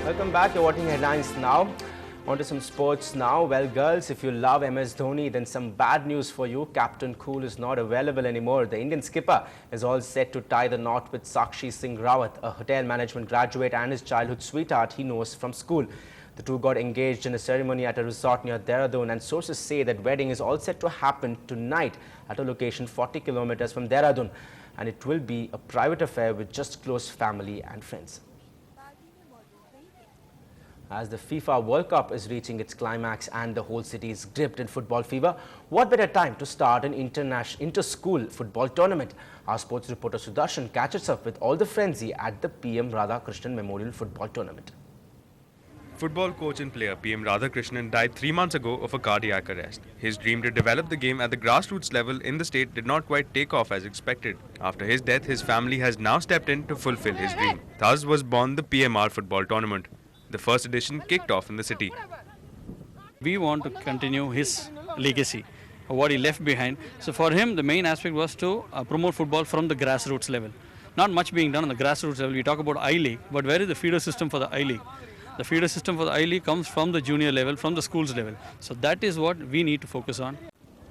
Welcome back. You're watching Headlines now. On to some sports now. Well, girls, if you love MS Dhoni, then some bad news for you. Captain Cool is not available anymore. The Indian skipper is all set to tie the knot with Sakshi Singh Rawat, a hotel management graduate and his childhood sweetheart he knows from school. The two got engaged in a ceremony at a resort near Dehradun, and sources say that wedding is all set to happen tonight at a location 40 kilometers from Dehradun, and it will be a private affair with just close family and friends. As the FIFA World Cup is reaching its climax and the whole city is gripped in football fever, what better time to start an inter-school football tournament? Our sports reporter Sudarshan catches up with all the frenzy at the PM Radhakrishnan Memorial Football Tournament. Football coach and player PM Radhakrishnan died 3 months ago of a cardiac arrest. His dream to develop the game at the grassroots level in the state did not quite take off as expected. After his death, his family has now stepped in to fulfill his dream. Thus was born the PMR Football Tournament. The first edition kicked off in the city. We want to continue his legacy, what he left behind. So for him, the main aspect was to promote football from the grassroots level. Not much being done on the grassroots level. We talk about I-League, but where is the feeder system for the I-League? The feeder system for the I-League comes from the junior level, from the schools level. So that is what we need to focus on.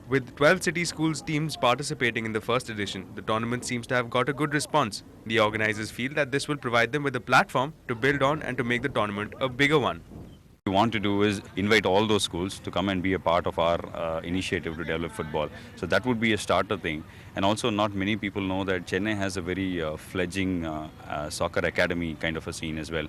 With 12 city schools teams participating in the first edition, the tournament seems to have got a good response. The organizers feel that this will provide them with a platform to build on and to make the tournament a bigger one. What we want to do is invite all those schools to come and be a part of our initiative to develop football. So that would be a starter thing. And also not many people know that Chennai has a very fledgling soccer academy kind of a scene as well.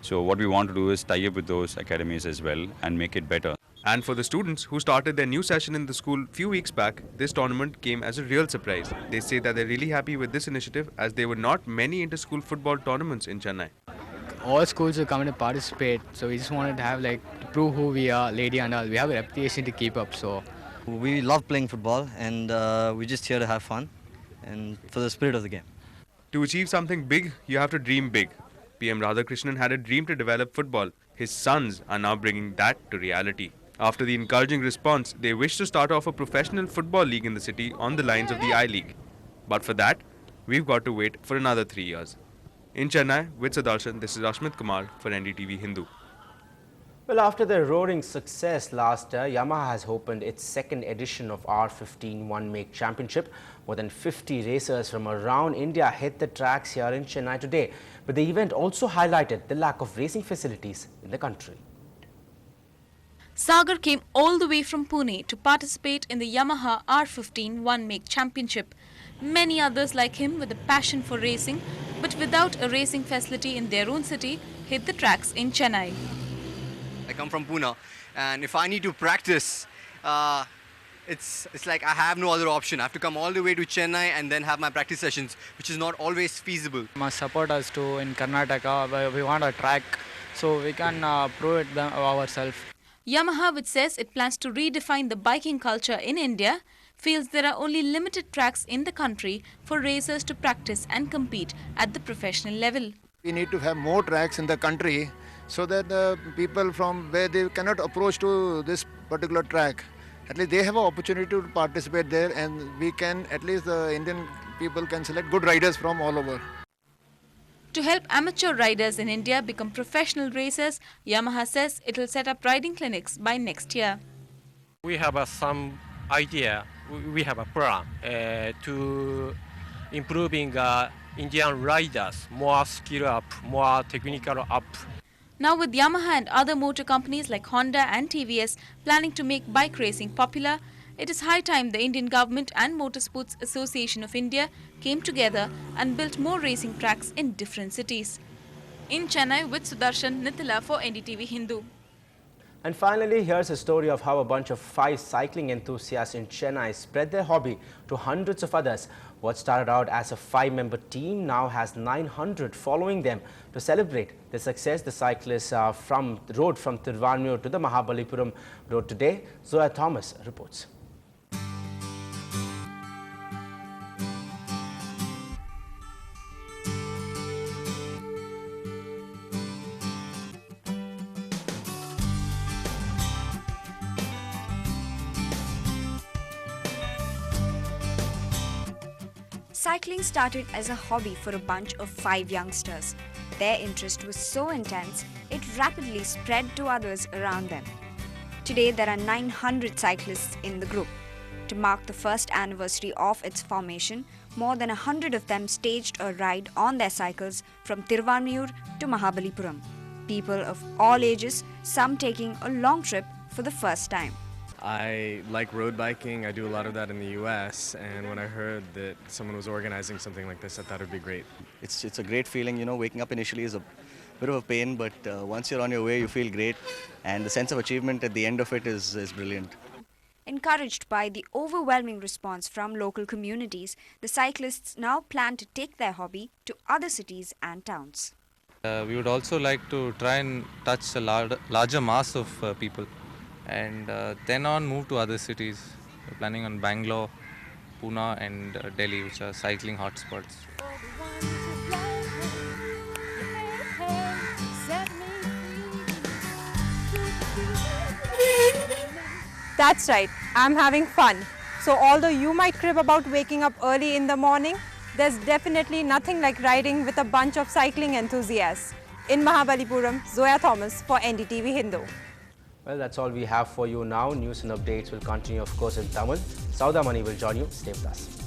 So what we want to do is tie up with those academies as well and make it better. And for the students who started their new session in the school a few weeks back, this tournament came as a real surprise. They say that they're really happy with this initiative as there were not many inter-school football tournaments in Chennai. All schools are coming to participate, so we just wanted to have to prove who we are, lady and all. We have a reputation to keep up, so. We love playing football and we're just here to have fun and for the spirit of the game. To achieve something big, you have to dream big. PM Radhakrishnan had a dream to develop football. His sons are now bringing that to reality. After the encouraging response, they wish to start off a professional football league in the city on the lines of the I-League. But for that, we've got to wait for another 3 years. In Chennai, with Sudarshan, this is Ashmit Kumar for Ndtv-Hindu. Well, after their roaring success last year, Yamaha has opened its second edition of R15 One-Make Championship. More than 50 racers from around India hit the tracks here in Chennai today. But the event also highlighted the lack of racing facilities in the country. Sagar came all the way from Pune to participate in the Yamaha R15 One-Make Championship. Many others like him with a passion for racing, but without a racing facility in their own city, hit the tracks in Chennai. I come from Pune, and if I need to practice, it's like I have no other option. I have to come all the way to Chennai and then have my practice sessions, which is not always feasible. Must support us too in Karnataka, where we want a track, so we can prove it ourselves. Yamaha, which says it plans to redefine the biking culture in India, feels there are only limited tracks in the country for racers to practice and compete at the professional level. We need to have more tracks in the country so that the people from where they cannot approach to this particular track, at least they have an opportunity to participate there, and we can, at least the Indian people can select good riders from all over. To help amateur riders in India become professional racers, Yamaha says it will set up riding clinics by next year. We have some idea, we have a plan to improving Indian riders, more skill up, more technical up. Now with Yamaha and other motor companies like Honda and TVS planning to make bike racing popular, it is high time the Indian government and Motorsports Association of India came together and built more racing tracks in different cities. In Chennai, with Sudarshan, Nitila for Ndtv-Hindu. And finally, here's a story of how a bunch of 5 cycling enthusiasts in Chennai spread their hobby to hundreds of others. What started out as a 5-member team now has 900 following them. To celebrate the success, the cyclists rode from Tiruvallur to the Mahabalipuram road today. Zoya Thomas reports. Cycling started as a hobby for a bunch of 5 youngsters. Their interest was so intense, it rapidly spread to others around them. Today, there are 900 cyclists in the group. To mark the first anniversary of its formation, more than 100 of them staged a ride on their cycles from Tiruvannur to Mahabalipuram. People of all ages, some taking a long trip for the first time. I like road biking. I do a lot of that in the US, and when I heard that someone was organizing something like this, I thought it would be great. It's a great feeling, you know. Waking up initially is a bit of a pain, but once you're on your way, you feel great, and the sense of achievement at the end of it is brilliant. Encouraged by the overwhelming response from local communities, the cyclists now plan to take their hobby to other cities and towns. We would also like to try and touch a larger mass of people, and then on move to other cities. We're planning on Bangalore, Pune and Delhi, which are cycling hotspots. That's right, I'm having fun. So although you might crib about waking up early in the morning, there's definitely nothing like riding with a bunch of cycling enthusiasts. In Mahabalipuram, Zoya Thomas for Ndtv-Hindu. Well, that's all we have for you now. News and updates will continue, of course, in Tamil. Saudamani will join you. Stay with us.